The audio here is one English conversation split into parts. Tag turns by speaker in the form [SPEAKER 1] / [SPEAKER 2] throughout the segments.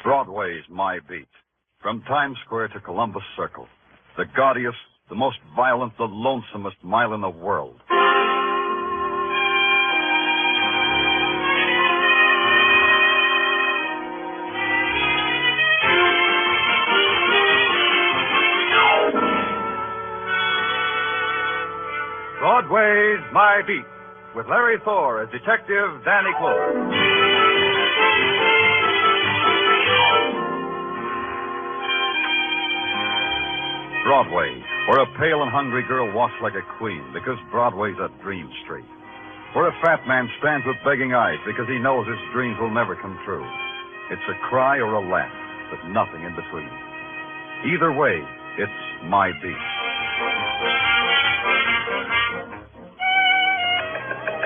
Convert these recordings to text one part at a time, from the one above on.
[SPEAKER 1] Broadway's my beat. From Times Square to Columbus Circle. The gaudiest, the most violent, the lonesomest mile in the world. Broadway's My Beat, with Larry Thor as Detective Danny Clover. Broadway, where a pale and hungry girl walks like a queen because Broadway's a dream street. Where a fat man stands with begging eyes because he knows his dreams will never come true. It's a cry or a laugh, but nothing in between. Either way, it's My Beat.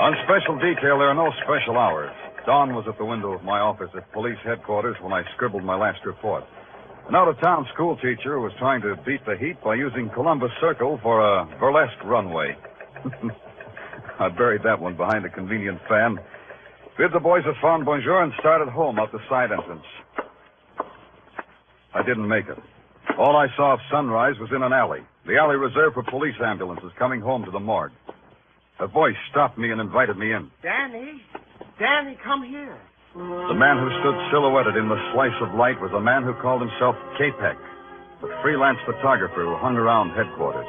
[SPEAKER 1] On special detail, there are no special hours. Dorn was at the window of my office at police headquarters when I scribbled my last report. An out-of-town school teacher was trying to beat the heat by using Columbus Circle for a burlesque runway. I buried that one behind a convenient fan, bid the boys a fond bonjour, and started home out the side entrance. I didn't make it. All I saw of sunrise was in an alley, the alley reserved for police ambulances coming home to the morgue. A voice stopped me and invited me in.
[SPEAKER 2] Danny, come here.
[SPEAKER 1] The man who stood silhouetted in the slice of light was a man who called himself Capek, a freelance photographer who hung around headquarters.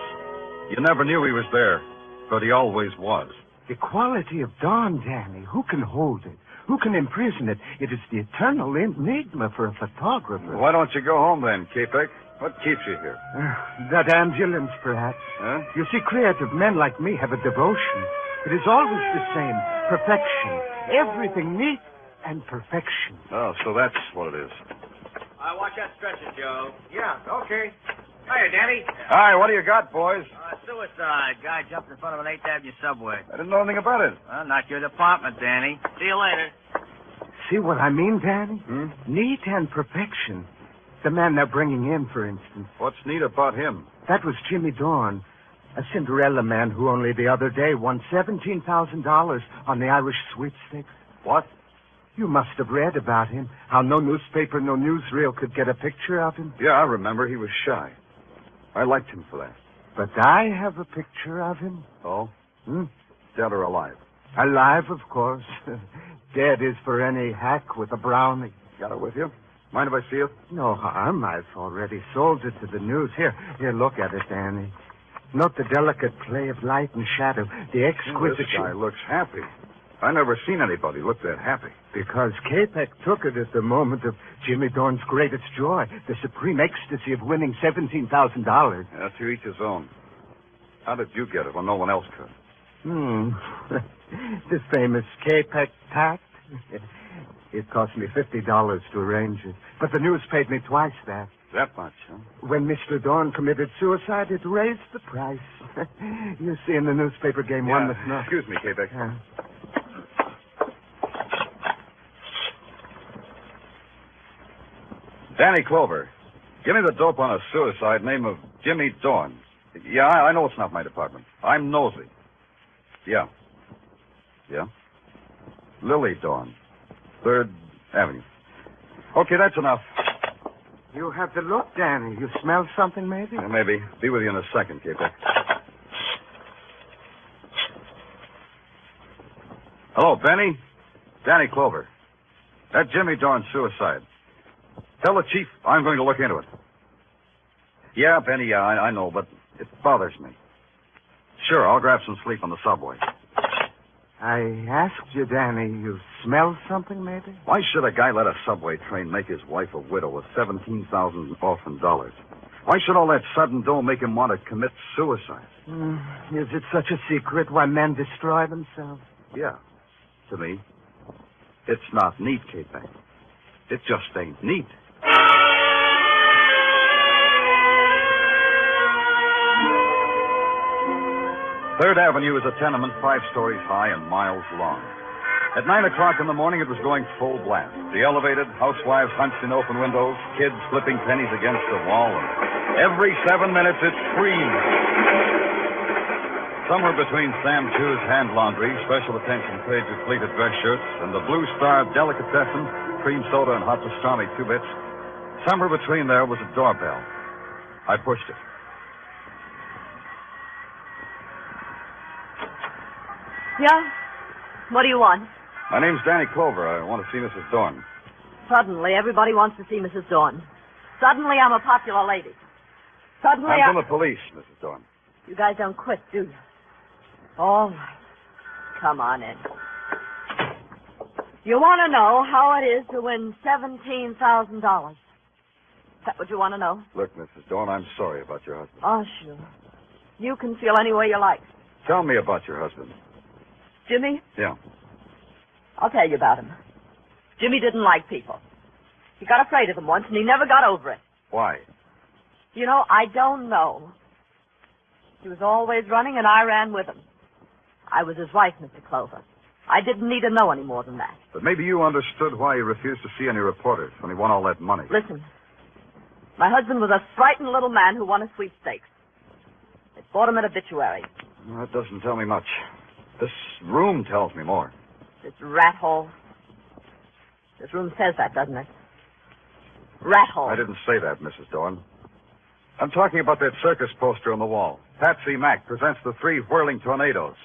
[SPEAKER 1] You never knew he was there, but he always was.
[SPEAKER 2] The quality of dawn, Danny. Who can hold it? Who can imprison it? It is the eternal enigma for a photographer.
[SPEAKER 1] Why don't you go home then, Capek? What keeps you here?
[SPEAKER 2] That ambulance, perhaps.
[SPEAKER 1] Huh?
[SPEAKER 2] You see, creative men like me have a devotion. It is always the same. Perfection. Everything neat and perfection.
[SPEAKER 1] Oh, so that's what it is.
[SPEAKER 3] Watch that stretcher, Joe.
[SPEAKER 2] Yeah, okay.
[SPEAKER 3] Hiya, Danny.
[SPEAKER 1] All right, what do you got, boys?
[SPEAKER 3] Suicide. Guy jumped in front of an 8th Avenue subway.
[SPEAKER 1] I didn't know anything about it.
[SPEAKER 3] Well, not your department, Danny. See you later.
[SPEAKER 2] See what I mean, Danny? Neat and perfection. The man they're bringing in, for instance.
[SPEAKER 1] What's neat about him?
[SPEAKER 2] That was Jimmy Dorn, a Cinderella man who only the other day won $17,000 on the Irish sweepstakes.
[SPEAKER 1] What?
[SPEAKER 2] You must have read about him, how no newspaper, no newsreel could get a picture of him.
[SPEAKER 1] Yeah, I remember. He was shy. I liked him for that.
[SPEAKER 2] But I have a picture of him.
[SPEAKER 1] Oh? Dead or alive?
[SPEAKER 2] Alive, of course. Dead is for any hack with a brownie.
[SPEAKER 1] Got it with you? Mind if I see it?
[SPEAKER 2] No harm. I've already sold it to the news. Here, look at it, Danny. Note the delicate play of light and shadow, the exquisite...
[SPEAKER 1] This guy looks happy. I never seen anybody look that happy.
[SPEAKER 2] Because Capek took it at the moment of Jimmy Dorn's greatest joy, the supreme ecstasy of winning $17,000.
[SPEAKER 1] Yeah, to each his own. How did you get it when no one else could?
[SPEAKER 2] The famous Capek tact. It cost me $50 to arrange it. But the news paid me twice that.
[SPEAKER 1] That much, huh?
[SPEAKER 2] When Mr. Dorn committed suicide, it raised the price. You see, in the newspaper game, one must know.
[SPEAKER 1] Excuse me, Capek. Danny Clover. Give me the dope on a suicide name of Jimmy Dorn. Yeah, I know it's not my department. I'm nosy. Yeah. Lily Dorn. 3rd Avenue. Okay, that's enough.
[SPEAKER 2] You have to look, Danny. You smell something, maybe?
[SPEAKER 1] Maybe. Be with you in a second, Capek. Hello, Benny. Danny Clover. That Jimmy Dorn suicide. Tell the chief I'm going to look into it. Yeah, Benny, I know, but it bothers me. Sure, I'll grab some sleep on the subway.
[SPEAKER 2] I asked you, Danny, you smell something, maybe?
[SPEAKER 1] Why should a guy let a subway train make his wife a widow with $17,000 orphan dollars? Why should all that sudden dough make him want to commit suicide?
[SPEAKER 2] Is it such a secret why men destroy themselves?
[SPEAKER 1] Yeah. To me, it's not neat, Capek. It just ain't neat. 3rd Avenue is a tenement 5 stories high and miles long. At 9 o'clock in the morning, it was going full blast. The elevated, housewives hunched in open windows, kids flipping pennies against the wall, and every 7 minutes it screamed. Somewhere between Sam Chu's hand laundry, special attention paid to pleated dress shirts, and the Blue Star delicatessen, cream soda and hot pastrami, 2 bits. Somewhere between there was a doorbell. I pushed it.
[SPEAKER 4] Yeah? What do you want?
[SPEAKER 1] My name's Danny Clover. I want to see Mrs. Dorn.
[SPEAKER 4] Suddenly, everybody wants to see Mrs. Dorn. Suddenly, I'm a popular lady. Suddenly,
[SPEAKER 1] I'm from the police, Mrs. Dorn.
[SPEAKER 4] You guys don't quit, do you? All right. Come on in. You want to know how it is to win $17,000? Is that what you want to know?
[SPEAKER 1] Look, Mrs. Dorn, I'm sorry about your husband.
[SPEAKER 4] Oh, sure. You can feel any way you like.
[SPEAKER 1] Tell me about your husband.
[SPEAKER 4] Jimmy?
[SPEAKER 1] Yeah.
[SPEAKER 4] I'll tell you about him. Jimmy didn't like people. He got afraid of them once, and he never got over it.
[SPEAKER 1] Why?
[SPEAKER 4] You know, I don't know. He was always running, and I ran with him. I was his wife, Mr. Clover. I didn't need to know any more than that.
[SPEAKER 1] But maybe you understood why he refused to see any reporters when he won all that money.
[SPEAKER 4] Listen, my husband was a frightened little man who won a sweepstakes. They bought him an obituary.
[SPEAKER 1] That doesn't tell me much. This room tells me more.
[SPEAKER 4] This rat hole. This room says that, doesn't it? Rat hole.
[SPEAKER 1] I didn't say that, Mrs. Dorn. I'm talking about that circus poster on the wall. Patsy Mack presents the 3 whirling tornadoes.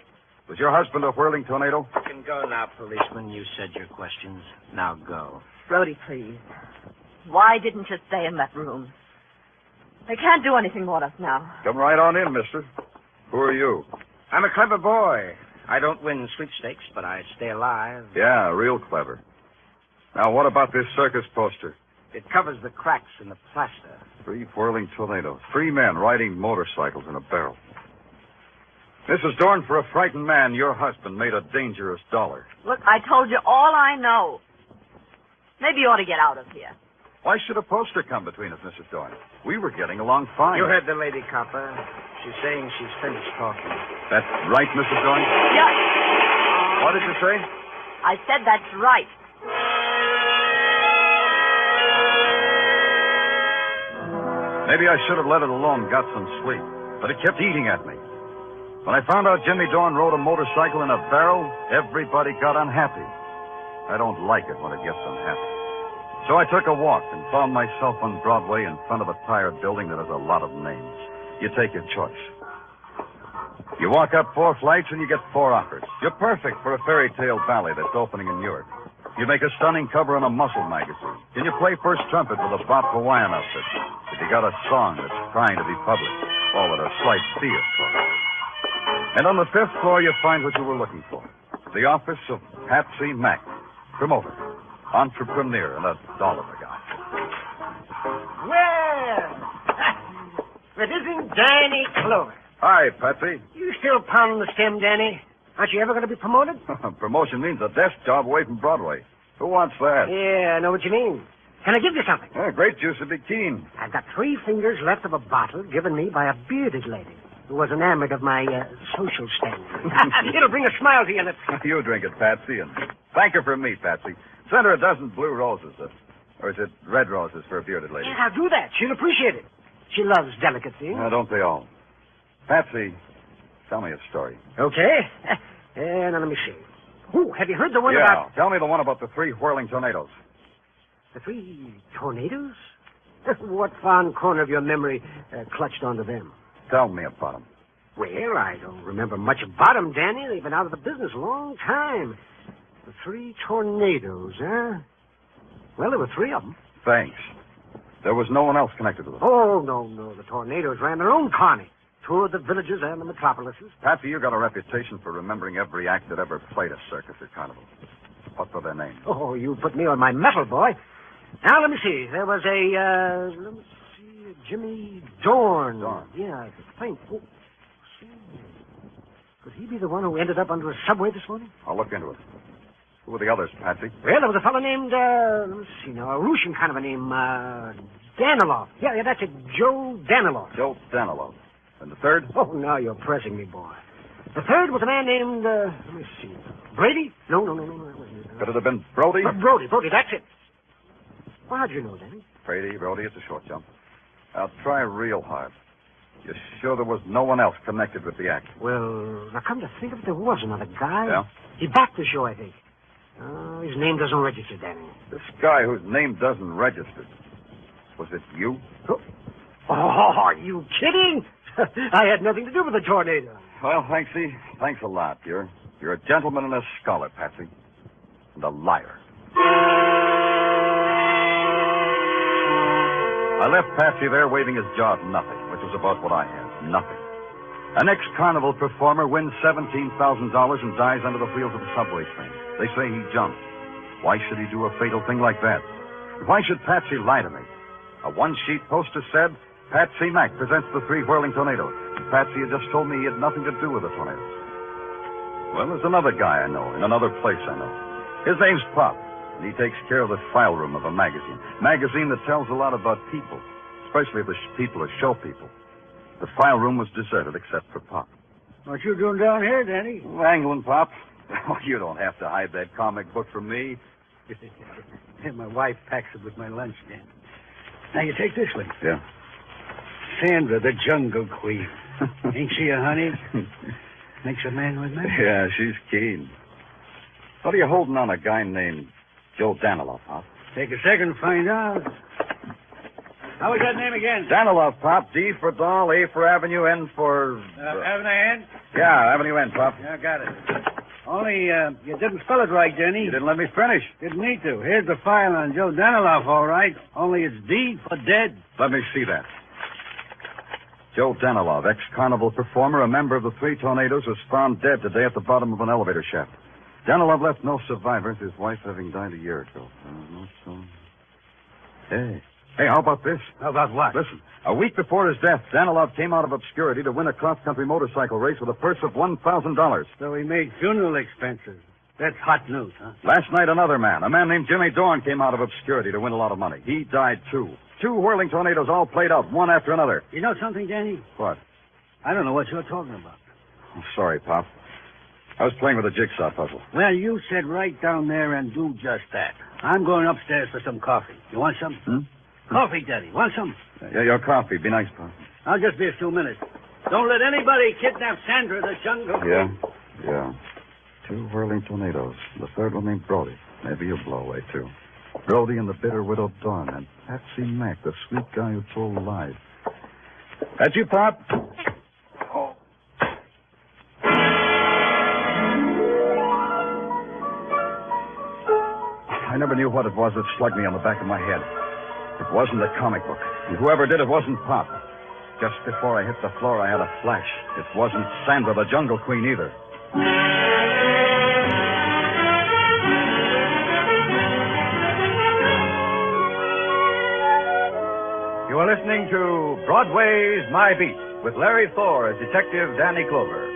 [SPEAKER 1] Was your husband a whirling tornado?
[SPEAKER 3] You can go now, policeman. You said your questions. Now go.
[SPEAKER 4] Brody, please. Why didn't you stay in that room? They can't do anything with us now.
[SPEAKER 1] Come right on in, mister. Who are you?
[SPEAKER 3] I'm a clever boy. I don't win sweepstakes, but I stay alive.
[SPEAKER 1] Yeah, real clever. Now, what about this circus poster?
[SPEAKER 3] It covers the cracks in the plaster.
[SPEAKER 1] 3 whirling tornadoes. 3 men riding motorcycles in a barrel. Mrs. Dorn, for a frightened man, your husband made a dangerous dollar.
[SPEAKER 4] Look, I told you all I know. Maybe you ought to get out of here.
[SPEAKER 1] Why should a poster come between us, Mrs. Dorn? We were getting along fine.
[SPEAKER 3] You heard the lady, copper. She's saying she's finished talking.
[SPEAKER 1] That's right, Mrs. Dorn?
[SPEAKER 4] Yeah.
[SPEAKER 1] What did you say?
[SPEAKER 4] I said that's right.
[SPEAKER 1] Maybe I should have let it alone, got some sleep. But it kept eating at me. When I found out Jimmy Dorn rode a motorcycle in a barrel, everybody got unhappy. I don't like it when it gets unhappy. So I took a walk and found myself on Broadway in front of a tired building that has a lot of names. You take your choice. You walk up 4 flights and you get 4 offers. You're perfect for a fairy tale ballet that's opening in Europe. You make a stunning cover in a muscle magazine. Can you play first trumpet with a Bop Hawaiian outfit? If you got a song that's trying to be published, all at a slight fee, of course. And on the 5th floor, you find what you were looking for. The office of Patsy Mack, promoter, entrepreneur, and a dollar guy.
[SPEAKER 5] Well, it isn't Danny Clover.
[SPEAKER 1] Hi, Patsy.
[SPEAKER 5] You still pounding the stem, Danny? Aren't you ever going to be promoted?
[SPEAKER 1] Promotion means a desk job away from Broadway. Who wants that?
[SPEAKER 5] Yeah, I know what you mean. Can I give you something?
[SPEAKER 1] Grape juice would be keen.
[SPEAKER 5] I've got 3 fingers left of a bottle given me by a bearded lady who was enamored of my social standing. It'll bring a smile to your lips.
[SPEAKER 1] You drink it, Patsy, and thank her from me, Patsy. Send her a dozen blue roses, or is it red roses for a bearded lady?
[SPEAKER 5] Yeah, I'll do that. She'll appreciate it. She loves delicate things.
[SPEAKER 1] Don't they all? Patsy, tell me a story.
[SPEAKER 5] Okay. Now let me see. Oh, have you heard the one
[SPEAKER 1] Yeah,
[SPEAKER 5] about...
[SPEAKER 1] tell me the one about the 3 whirling tornadoes.
[SPEAKER 5] The 3 tornadoes? What fond corner of your memory clutched onto them?
[SPEAKER 1] Tell me about them.
[SPEAKER 5] Well, I don't remember much about them, Danny. They've been out of the business a long time. The 3 tornadoes, huh? Well, there were 3 of them.
[SPEAKER 1] Thanks. There was no one else connected with them.
[SPEAKER 5] Oh, no. The tornadoes ran their own carny. Toured the villages and the metropolises.
[SPEAKER 1] Patsy, you got a reputation for remembering every act that ever played a circus or carnival. What were their names?
[SPEAKER 5] Oh, you put me on my metal, boy. Now, let me see. There was Jimmy Dorn.
[SPEAKER 1] Dorn.
[SPEAKER 5] Yeah, I think. Oh, say, could he be the one who ended up under a subway this morning?
[SPEAKER 1] I'll look into it. Who were the others, Patsy?
[SPEAKER 5] Well, there was a fellow named, let me see now, a Russian kind of a name, Danilov. Yeah, that's it, Joe Danilov.
[SPEAKER 1] Joe Danilov. And the 3rd?
[SPEAKER 5] Oh, now you're pressing me, boy. The 3rd was a man named, let me see, Brady? No. That wasn't it.
[SPEAKER 1] Could it have been Brody?
[SPEAKER 5] Brody, that's it. Well, how'd you know, Danny?
[SPEAKER 1] Brody, it's a short jump. I'll try real hard. You're sure there was no one else connected with the act?
[SPEAKER 5] Well, now come to think of it, there was another guy.
[SPEAKER 1] Yeah?
[SPEAKER 5] He backed the show, I think. Oh, his name doesn't register, Danny.
[SPEAKER 1] This guy whose name doesn't register. Was it you?
[SPEAKER 5] Oh, are you kidding? I had nothing to do with the tornado.
[SPEAKER 1] Well, Hanksy, thanks a lot. You're a gentleman and a scholar, Patsy. And a liar. I left Patsy there waving his jaw at nothing, which was about what I had. Nothing. An ex-carnival performer wins $17,000 and dies under the wheels of a subway train. They say he jumped. Why should he do a fatal thing like that? Why should Patsy lie to me? A one-sheet poster said, Patsy Mack presents the 3 whirling tornadoes. And Patsy had just told me he had nothing to do with the tornadoes. Well, there's another guy I know, in another place I know. His name's Pop, and he takes care of the file room of a magazine. Magazine that tells a lot about people, especially the people are show people. The file room was deserted except for Pop.
[SPEAKER 5] What you doing down here, Danny?
[SPEAKER 1] Wrangling, Pop. Oh, you don't have to hide that comic book from me.
[SPEAKER 5] My wife packs it with my lunch, Danny. Now, you take this one.
[SPEAKER 1] Yeah.
[SPEAKER 5] Sandra, the Jungle Queen. Ain't she a honey? Makes a man with me.
[SPEAKER 1] Yeah, she's keen. What are you holding on a guy named Joe Danilov, Pop?
[SPEAKER 5] Take a second to find out. How was that name again?
[SPEAKER 1] Danilov, Pop. D for doll, A for avenue, N for...
[SPEAKER 5] Avenue N?
[SPEAKER 1] Yeah, avenue N, Pop.
[SPEAKER 5] Yeah, got it. Only, you didn't spell it right, Danny.
[SPEAKER 1] You didn't let me finish.
[SPEAKER 5] Didn't need to. Here's the file on Joe Danilov, all right. Only it's D for dead.
[SPEAKER 1] Let me see that. Joe Danilov, ex-carnival performer, a member of the 3 tornadoes, was found dead today at the bottom of an elevator shaft. Danilov left no survivors, his wife having died a year ago. Hey, how about this?
[SPEAKER 5] How about what?
[SPEAKER 1] Listen, a week before his death, Danilov came out of obscurity to win a cross-country motorcycle race with a purse of $1,000.
[SPEAKER 5] So he made funeral expenses. That's hot news, huh?
[SPEAKER 1] Last night, another man, a man named Jimmy Dorn, came out of obscurity to win a lot of money. He died, too. 2 whirling tornadoes all played out, one after another.
[SPEAKER 5] You know something, Danny?
[SPEAKER 1] What?
[SPEAKER 5] I don't know what you're talking about.
[SPEAKER 1] Oh, sorry, Pop. I was playing with a jigsaw puzzle.
[SPEAKER 5] Well, you sit right down there and do just that. I'm going upstairs for some coffee. You want some? Coffee, Daddy. Want some?
[SPEAKER 1] Yeah, your coffee. Be nice, Pop.
[SPEAKER 5] I'll just be a few minutes. Don't let anybody kidnap Sandra, the Jungle.
[SPEAKER 1] Yeah. 2 whirling tornadoes. The third one named Brody. Maybe you'll blow away, too. Brody and the bitter widow Dorn, and Patsy Mack, the sweet guy who told lies. That's you, Pop? Oh. I never knew what it was that slugged me on the back of my head. It wasn't a comic book, and whoever did it wasn't Pop. Just before I hit the floor, I had a flash. It wasn't Sandra, the Jungle Queen, either.
[SPEAKER 6] You are listening to Broadway's My Beat with Larry Thor as Detective Danny Clover.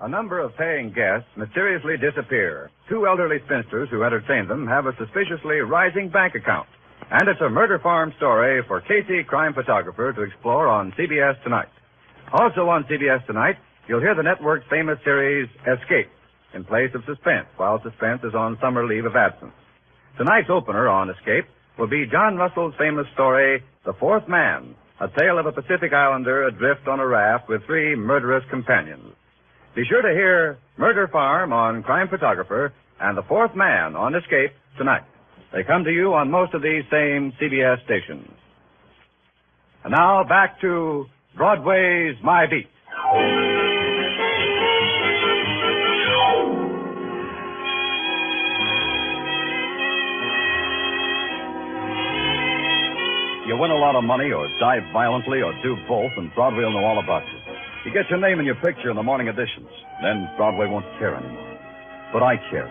[SPEAKER 6] A number of paying guests mysteriously disappear. 2 elderly spinsters who entertain them have a suspiciously rising bank account. And it's a murder farm story for Casey, crime photographer, to explore on CBS Tonight. Also on CBS Tonight, you'll hear the network's famous series, Escape, in place of Suspense, while Suspense is on summer leave of absence. Tonight's opener on Escape will be John Russell's famous story, The Fourth Man, a tale of a Pacific Islander adrift on a raft with 3 murderous companions. Be sure to hear Murder Farm on Crime Photographer and The Fourth Man on Escape tonight. They come to you on most of these same CBS stations. And now back to Broadway's My Beat.
[SPEAKER 1] You win a lot of money or die violently or do both, and Broadway will know all about you. You get your name and your picture in the morning editions. Then Broadway won't care anymore. But I care.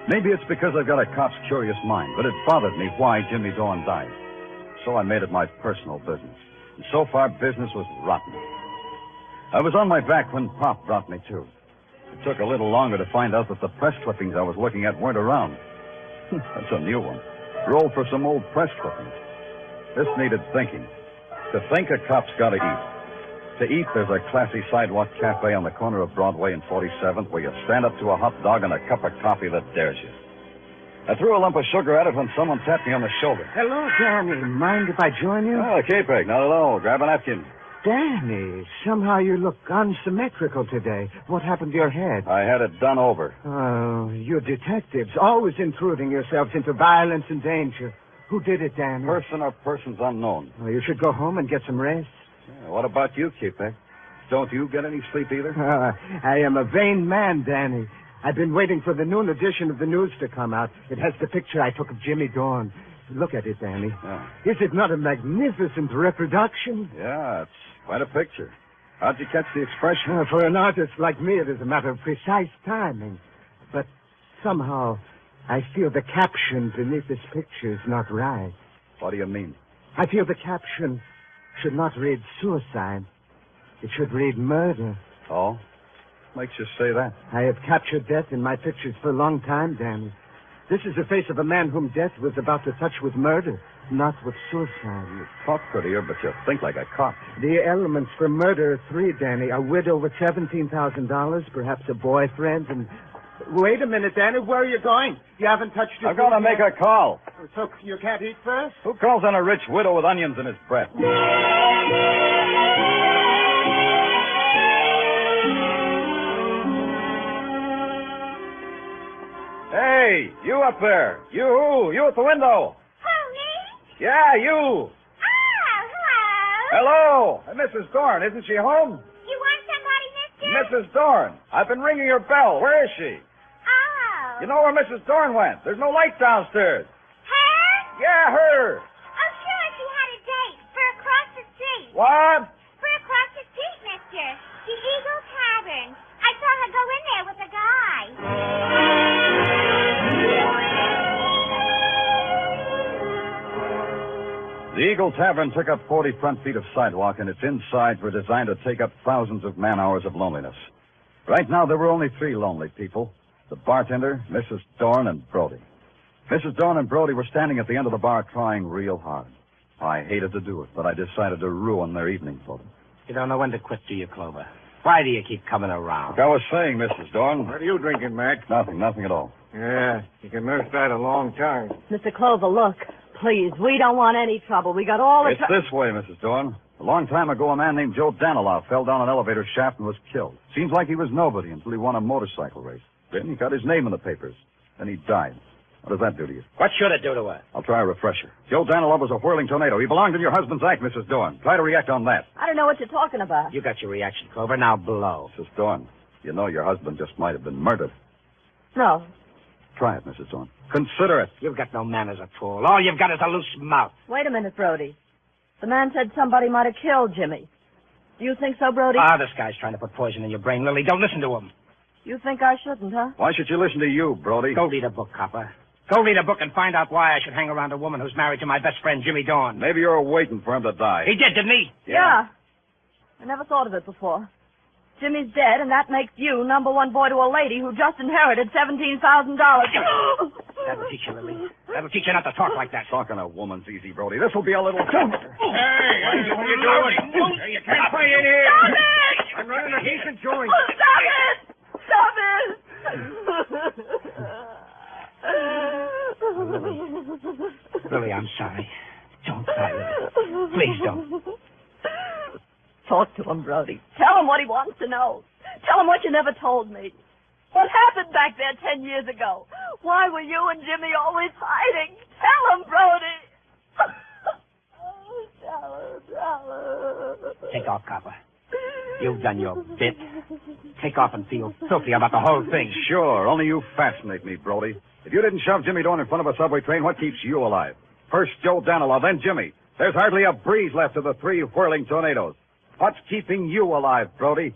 [SPEAKER 1] Maybe it's because I've got a cop's curious mind, but it bothered me why Jimmy Dorn died. So I made it my personal business. And so far, business was rotten. I was on my back when Pop brought me to. It took a little longer to find out that the press clippings I was looking at weren't around. That's a new one. Rolled for some old press clippings. This needed thinking. To think, a cop's got to eat. To eat, there's a classy sidewalk cafe on the corner of Broadway and 47th where you stand up to a hot dog and a cup of coffee that dares you. I threw a lump of sugar at it when someone tapped me on the shoulder.
[SPEAKER 2] Hello, Danny. Mind if I join you?
[SPEAKER 1] Oh, K-Peg, not at all. Grab a napkin.
[SPEAKER 2] Danny, somehow you look unsymmetrical today. What happened to your head?
[SPEAKER 1] I had it done over.
[SPEAKER 2] Oh, you detectives, always intruding yourselves into violence and danger. Who did it, Danny?
[SPEAKER 1] Person or persons unknown.
[SPEAKER 2] Well, you should go home and get some rest.
[SPEAKER 1] Yeah, what about you, K-Peg? Don't you get any sleep either?
[SPEAKER 2] I am a vain man, Danny. I've been waiting for the noon edition of the news to come out. It has the picture I took of Jimmy Dorn. Look at it, Danny.
[SPEAKER 1] Yeah.
[SPEAKER 2] Is it not a magnificent reproduction?
[SPEAKER 1] Yeah, it's quite a picture. How'd you catch the expression?
[SPEAKER 2] For an artist like me, it is a matter of precise timing. But somehow, I feel the caption beneath this picture is not right.
[SPEAKER 1] What do you mean?
[SPEAKER 2] I feel the caption should not read suicide. It should read murder.
[SPEAKER 1] Oh? Makes you say that?
[SPEAKER 2] I have captured death in my pictures for a long time, Danny. This is the face of a man whom death was about to touch with murder, not with suicide.
[SPEAKER 1] You talk prettier, but you think like a cop.
[SPEAKER 2] The elements for murder are three, Danny. A widow with $17,000, perhaps a boyfriend, and... Wait a minute, Danny. Where are you going? You haven't touched your...
[SPEAKER 1] I'm going to make a call.
[SPEAKER 2] So you can't eat first?
[SPEAKER 1] Who calls on a rich widow with onions in his breath? Hey, you up there. You at the window.
[SPEAKER 7] Who, me?
[SPEAKER 1] Yeah, you.
[SPEAKER 7] Oh, hello.
[SPEAKER 1] Hello. Mrs. Dorn, isn't she home?
[SPEAKER 7] You want somebody, mister?
[SPEAKER 1] Mrs. Dorn, I've been ringing your bell. Where is she?
[SPEAKER 7] Oh.
[SPEAKER 1] You know where Mrs. Dorn went? There's no light downstairs.
[SPEAKER 7] Her?
[SPEAKER 1] Yeah, her.
[SPEAKER 7] Oh, sure, she had a date for across the street.
[SPEAKER 1] What?
[SPEAKER 7] For across the street, mister. The Eagle Tavern. I saw her go in there with a guy.
[SPEAKER 1] The Eagle Tavern took up 40 front feet of sidewalk, and its insides were designed to take up thousands of man-hours of loneliness. Right now, there were only three lonely people: the bartender, Mrs. Dorn, and Brody. Mrs. Dorn and Brody were standing at the end of the bar trying real hard. I hated to do it, but I decided to ruin their evening for them.
[SPEAKER 3] You don't know when to quit, do you, Clover? Why do you keep coming around?
[SPEAKER 1] Like I was saying, Mrs. Dorn.
[SPEAKER 5] What are you drinking, Mac?
[SPEAKER 1] Nothing at all.
[SPEAKER 5] Yeah, you can nurse that a long time.
[SPEAKER 4] Mr. Clover, look. Please, we don't want any trouble. We got all the
[SPEAKER 1] It's this way, Mrs. Dorn. A long time ago, a man named Joe Danilov fell down an elevator shaft and was killed. Seems like he was nobody until he won a motorcycle race. Then he got his name in the papers. Then he died. What does that do to you?
[SPEAKER 3] What should it do to her?
[SPEAKER 1] I'll try a refresher. Joe Danilov was a whirling tornado. He belonged in your husband's act, Mrs. Dorn. Try to react on that.
[SPEAKER 4] I don't know what you're talking about.
[SPEAKER 3] You got your reaction, Clover. Now blow.
[SPEAKER 1] Mrs. Dorn, you know your husband just might have been murdered.
[SPEAKER 4] No.
[SPEAKER 1] Try it, Mrs. Dorn. Consider it.
[SPEAKER 3] You've got no manners at all. All you've got is a loose mouth.
[SPEAKER 4] Wait a minute, Brody. The man said somebody might have killed Jimmy. Do you think so, Brody?
[SPEAKER 3] This guy's trying to put poison in your brain, Lily. Don't listen to him.
[SPEAKER 4] You think I shouldn't, huh?
[SPEAKER 1] Why should you listen to you, Brody?
[SPEAKER 3] Go read a book, copper. Go read a book and find out why I should hang around a woman who's married to my best friend, Jimmy Dorn.
[SPEAKER 1] Maybe you're waiting for him to die.
[SPEAKER 3] He did, didn't he?
[SPEAKER 4] Yeah. I never thought of it before. Jimmy's dead, and that makes you number one boy to a lady who just inherited $17,000.
[SPEAKER 3] That'll teach you, Lily. That'll teach you not to talk like that.
[SPEAKER 1] Talking a woman's easy, Brody. This will be a little...
[SPEAKER 5] Hey, what are you doing? Hey, you can't play in here.
[SPEAKER 4] Stop it!
[SPEAKER 5] I'm running a decent joint.
[SPEAKER 4] Stop it! Stop it!
[SPEAKER 3] Lily, I'm sorry. Don't cry, Lily. Please don't.
[SPEAKER 4] Talk to him, Brody. Tell him what he wants to know. Tell him what you never told me. What happened back there 10 years ago? Why were you and Jimmy always fighting? Tell him, Brody. Tell him.
[SPEAKER 3] Take off, copper. You've done your bit. Take off and feel filthy about the whole thing.
[SPEAKER 1] Sure, only you fascinate me, Brody. If you didn't shove Jimmy Dorn in front of a subway train, what keeps you alive? First Joe Danilov, then Jimmy. There's hardly a breeze left of the three whirling tornadoes. What's keeping you alive, Brody?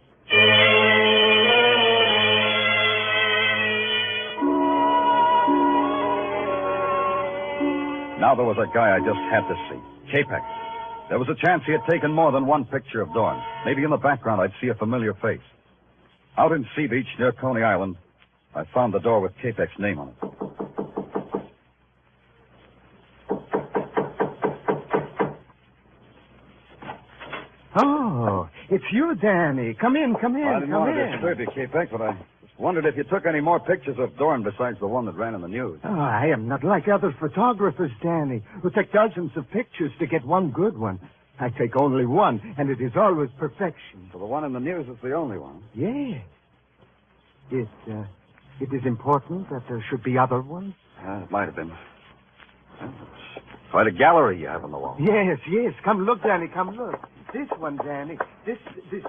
[SPEAKER 1] Now there was a guy I just had to see. K-Pax. There was a chance he had taken more than one picture of Dorn. Maybe in the background I'd see a familiar face. Out in Sea Beach near Coney Island, I found the door with K-Pax's name on it.
[SPEAKER 2] Oh, it's you, Danny. Come in.
[SPEAKER 1] I didn't want to disturb you, K-Pax, but I just Wondered if you took any more pictures of Dorn besides the one that ran in the news.
[SPEAKER 2] Oh, I am not like other photographers, Danny, who take dozens of pictures to get one good one. I take only one, and it is always perfection.
[SPEAKER 1] So the one in the news is the only one.
[SPEAKER 2] Yes. It is important that there should be other ones?
[SPEAKER 1] It might have been. Well, it's quite a gallery you have on the wall.
[SPEAKER 2] Yes. Come look, Danny, come look. This one, Danny. This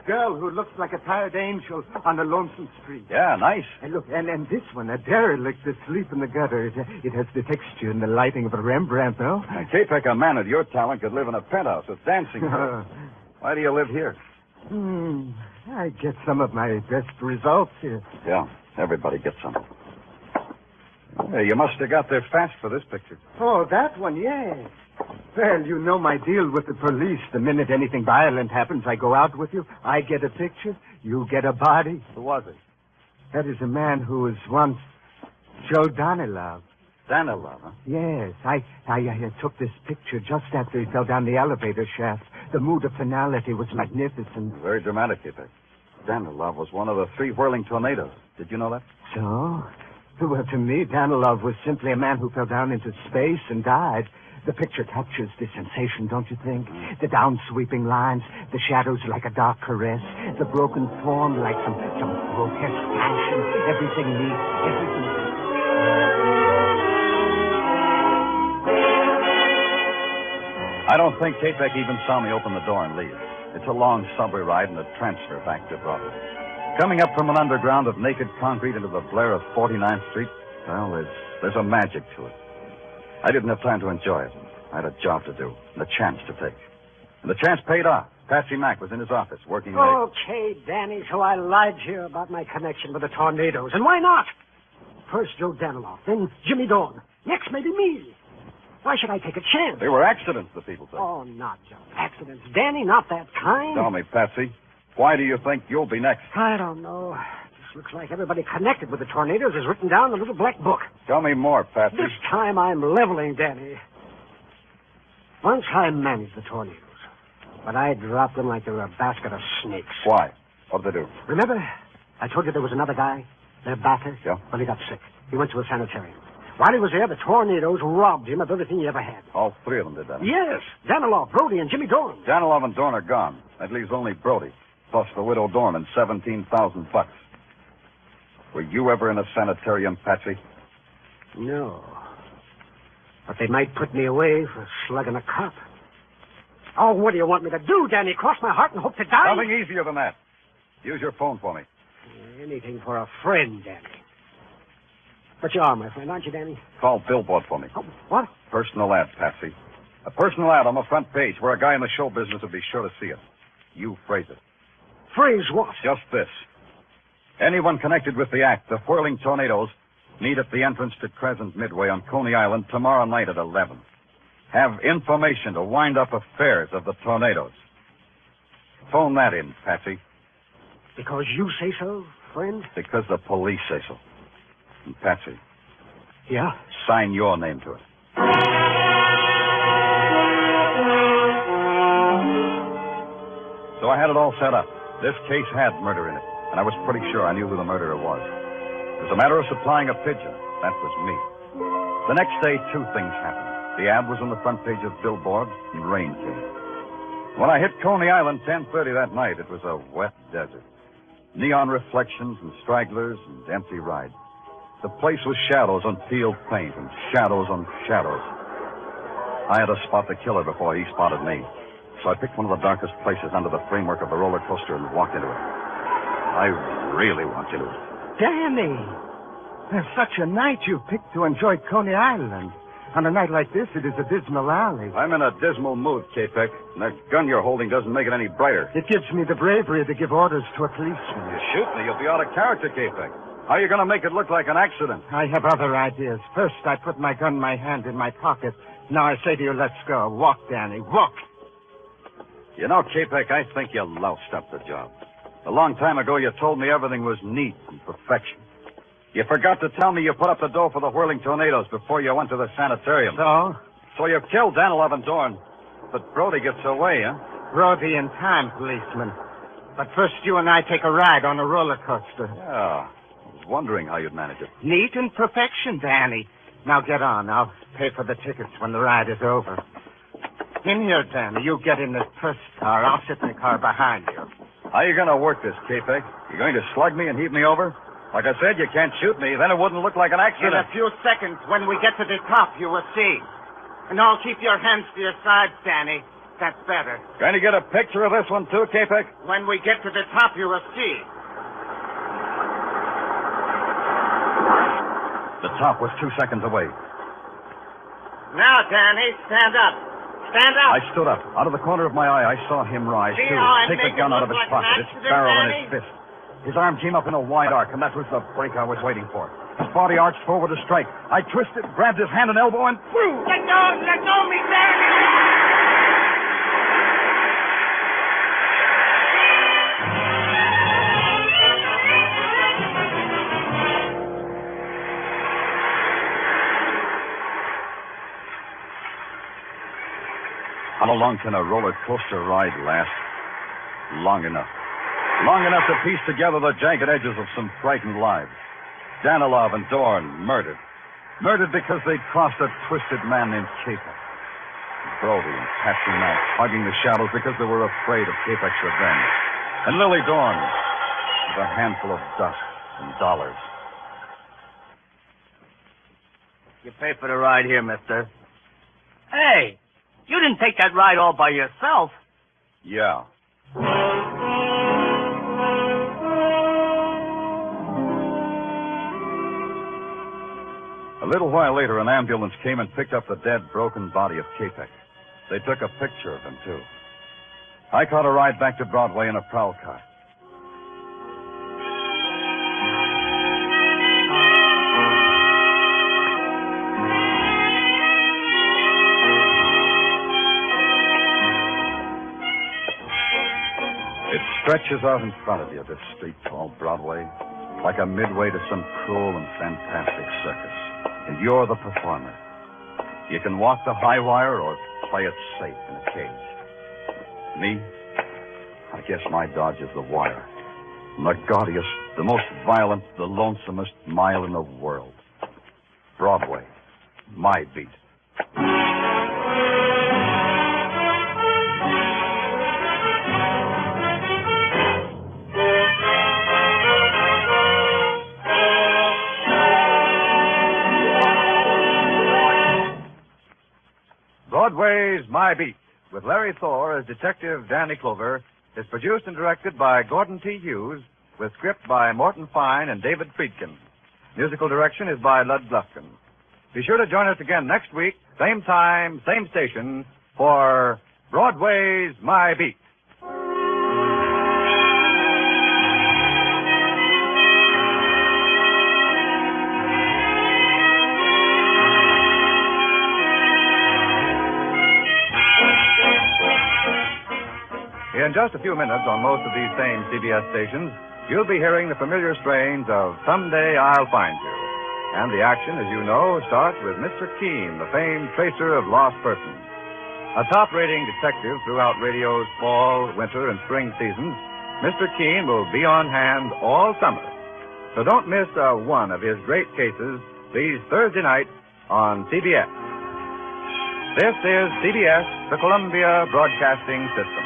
[SPEAKER 2] girl who looks like a tired angel on a lonesome street.
[SPEAKER 1] Yeah, nice.
[SPEAKER 2] And look, and this one, a derelict asleep in the gutter. It has the texture and the lighting of a Rembrandt, though.
[SPEAKER 1] Now, Capek, a man of your talent could live in a penthouse with dancing. Why do you live here?
[SPEAKER 2] I get some of my best results here.
[SPEAKER 1] Yeah, everybody gets some. Hey, you must have got there fast for this picture.
[SPEAKER 2] Oh, that one, yes. Well, you know my deal with the police. The minute anything violent happens, I go out with you. I get a picture. You get a body.
[SPEAKER 1] Who was it?
[SPEAKER 2] That is a man who was once Joe Danilov.
[SPEAKER 1] Danilov, huh?
[SPEAKER 2] Yes. I took this picture just after he fell down the elevator shaft. The mood of finality was magnificent.
[SPEAKER 1] Very dramatic, Capek. Danilov was one of the 3 whirling tornadoes. Did you know that?
[SPEAKER 2] So? Well, to me, Danilov was simply a man who fell down into space and died. The picture captures the sensation, don't you think? The down-sweeping lines, the shadows like a dark caress, the broken form like some grotesque passion, everything neat, everything...
[SPEAKER 1] I don't think Capek even saw me open the door and leave. It's a long subway ride and a transfer back to Broadway. Coming up from an underground of naked concrete into the blare of 49th Street, well, there's a magic to it. I didn't have time to enjoy it. I had a job to do and a chance to take. And the chance paid off. Patsy Mack was in his office working late.
[SPEAKER 5] Okay, Danny, so I lied to you about my connection with the tornadoes. And why not? First Joe Danilov, then Jimmy Dorn. Next, maybe me. Why should I take a chance?
[SPEAKER 1] They were accidents, the people say.
[SPEAKER 5] Oh, not just accidents. Danny, not that kind.
[SPEAKER 1] Tell me, Patsy, why do you think you'll be next?
[SPEAKER 5] I don't know. This looks like everybody connected with the tornadoes is written down in a little black book.
[SPEAKER 1] Tell me more, Patsy.
[SPEAKER 5] This time I'm leveling, Danny. Once I managed the tornadoes, but I dropped them like they were a basket of snakes.
[SPEAKER 1] Why? What did they do?
[SPEAKER 5] Remember, I told you there was another guy, their backer?
[SPEAKER 1] Yeah.
[SPEAKER 5] Well, he got sick. He went to a sanitarium. While he was there, the tornadoes robbed him of everything he ever had.
[SPEAKER 1] All 3 of them did that? Huh?
[SPEAKER 5] Yes. Danilov, Brody, and Jimmy Dorn.
[SPEAKER 1] Danilov and Dorn are gone. That leaves only Brody, plus the widow Dorn and $17,000. Were you ever in a sanitarium, Patsy?
[SPEAKER 5] No. But they might put me away for slugging a cop. Oh, what do you want me to do, Danny? Cross my heart and hope to die?
[SPEAKER 1] Nothing easier than that. Use your phone for me.
[SPEAKER 5] Anything for a friend, Danny. But you are my friend, aren't you, Danny?
[SPEAKER 1] Call Billboard for me.
[SPEAKER 5] Oh, what?
[SPEAKER 1] Personal ad, Patsy. A personal ad on the front page where a guy in the show business will be sure to see it. You phrase it.
[SPEAKER 5] Phrase what?
[SPEAKER 1] Just this. Anyone connected with the act, the whirling tornadoes, meet at the entrance to Crescent Midway on Coney Island tomorrow night at 11. Have information to wind up affairs of the tornadoes. Phone that in, Patsy.
[SPEAKER 5] Because you say so, friend?
[SPEAKER 1] Because the police say so. And Patsy.
[SPEAKER 5] Yeah?
[SPEAKER 1] Sign your name to it. So I had it all set up. This case had murder in it, and I was pretty sure I knew who the murderer was. It was a matter of supplying a pigeon. That was me. The next day, 2 things happened. The ad was on the front page of Billboard, and rain came. When I hit Coney Island 10:30 that night, it was a wet desert. Neon reflections and stragglers and empty rides. The place was shadows on peeled paint and shadows on shadows. I had to spot the killer before he spotted me. So I picked one of the darkest places under the framework of the roller coaster and walked into it. I really walked into it.
[SPEAKER 2] Danny! There's such a night you picked to enjoy Coney Island. On a night like this, it is a dismal alley.
[SPEAKER 1] I'm in a dismal mood, Capek, and that gun you're holding doesn't make it any brighter.
[SPEAKER 2] It gives me the bravery to give orders to a policeman.
[SPEAKER 1] You shoot me, you'll be out of character, Capek. How are you going to make it look like an accident?
[SPEAKER 2] I have other ideas. First, I put my gun in my hand in my pocket. Now I say to you, let's go. Walk, Danny, walk.
[SPEAKER 1] You know, Capek, I think you loused up the job. A long time ago, you told me everything was neat and perfection. You forgot to tell me you put up the dough for the whirling tornadoes before you went to the sanitarium.
[SPEAKER 2] So?
[SPEAKER 1] So you killed Danilov and Dorn. But Brody gets away, huh?
[SPEAKER 2] Brody in time, policeman. But first, you and I take a ride on a roller coaster.
[SPEAKER 1] Yeah. wondering how you'd manage it.
[SPEAKER 2] Neat and perfection, Danny. Now get on. I'll pay for the tickets when the ride is over. In here, Danny. You get in the first car. I'll sit in the car behind you.
[SPEAKER 1] How are you going to work this, K-Peg? You going to slug me and heave me over? Like I said, you can't shoot me. Then it wouldn't look like an
[SPEAKER 2] In
[SPEAKER 1] accident.
[SPEAKER 2] a few seconds, when we get to the top, you will see. And now keep your hands to your sides, Danny. That's better.
[SPEAKER 1] Going to get a picture of this one, too, K-Peg?
[SPEAKER 2] When we get to the top, you will see.
[SPEAKER 1] The top was 2 seconds away.
[SPEAKER 2] Now, Danny, stand up. Stand up.
[SPEAKER 1] I stood up. Out of the corner of my eye, I saw him rise,
[SPEAKER 2] See
[SPEAKER 1] too.
[SPEAKER 2] how I
[SPEAKER 1] Take the
[SPEAKER 2] make
[SPEAKER 1] gun
[SPEAKER 2] it
[SPEAKER 1] out of
[SPEAKER 2] look
[SPEAKER 1] his
[SPEAKER 2] like
[SPEAKER 1] pocket,
[SPEAKER 2] an
[SPEAKER 1] its
[SPEAKER 2] accident,
[SPEAKER 1] barrel in
[SPEAKER 2] Danny?
[SPEAKER 1] his fist. His arm came up in a wide arc, and that was the break I was waiting for. His body arched forward to strike. I twisted, grabbed his hand and elbow, and threw.
[SPEAKER 2] Let go of me, Danny.
[SPEAKER 1] How long can a roller coaster ride last? Long enough. Long enough to piece together the jagged edges of some frightened lives. Danilov and Dorn murdered. Murdered because they'd crossed a twisted man named K-Peg. Brody and Patsy Mack hugging the shadows because they were afraid of K-Peg's revenge. And Lily Dorn with a handful of dust and dollars.
[SPEAKER 3] You pay for the ride here, mister. Hey, you didn't take that ride all by yourself.
[SPEAKER 1] Yeah. A little while later, an ambulance came and picked up the dead, broken body of K-Peg. They took a picture of him, too. I caught a ride back to Broadway in a prowl car. It stretches out in front of you, this street called Broadway, like a midway to some cruel and fantastic circus. And you're the performer. You can walk the high wire or play it safe in a cage. Me, I guess my dodge is the wire. The gaudiest, the most violent, the lonesomest mile in the world. Broadway, my beat. Broadway's My Beat, with Larry Thor as Detective Danny Clover, is produced and directed by Gordon T. Hughes, with script by Morton Fine and David Friedkin. Musical direction is by Lud Bluffkin. Be sure to join us again next week, same time, same station, for Broadway's My Beat. In just a few minutes on most of these same CBS stations, you'll be hearing the familiar strains of Someday I'll Find You. And the action, as you know, starts with Mr. Keene, the famed tracer of lost persons. A top-rating detective throughout radio's fall, winter, and spring seasons, Mr. Keene will be on hand all summer. So don't miss one of his great cases these Thursday nights on CBS. This is CBS, the Columbia Broadcasting System.